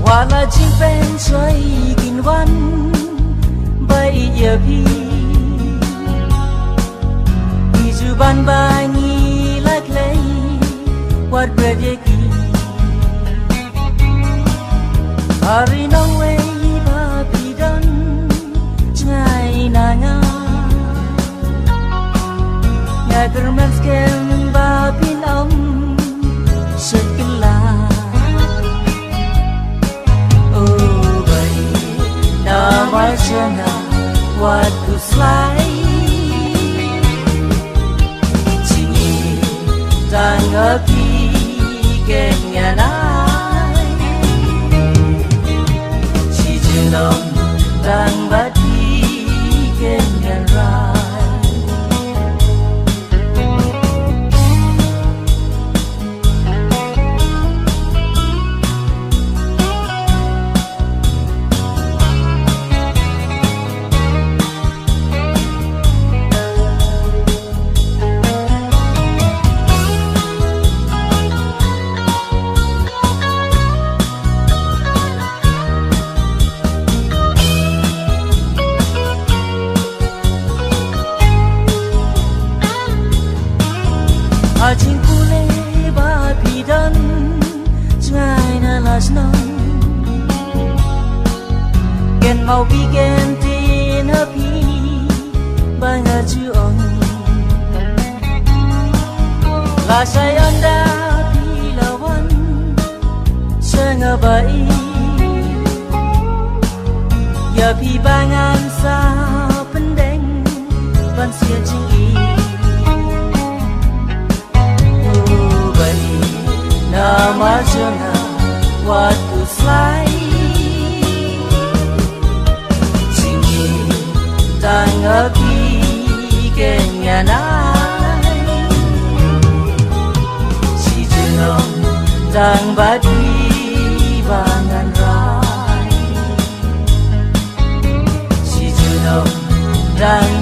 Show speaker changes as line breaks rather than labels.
ว่าละจริงเป็นช่วยกินวันใบเยพี่ที่จูบันบานีลักเลยวัดเบรดเยกีอารีน้องเวบาปีดันใจนางางากระมัดเกลบาปีน้องสุดกิลาโอ้ใบนามาเชนาวัดกุศลจิงีตังอพีเก่งยานายชีจินอมตังบัดดีเก่งยานไรอาจิงคูเลบาพีดันใจน่าลาสนองเกนเมาปีเกนตีนฮพีบางอาจูองลาชายันดาพีลาวันเชิงอบายยาพีบางอันซาปันเด้งปันเสียจิงอีnama jana waktu selai Jingi tang api kenyanai Si jenong tang badi bangan rai Si jenong tang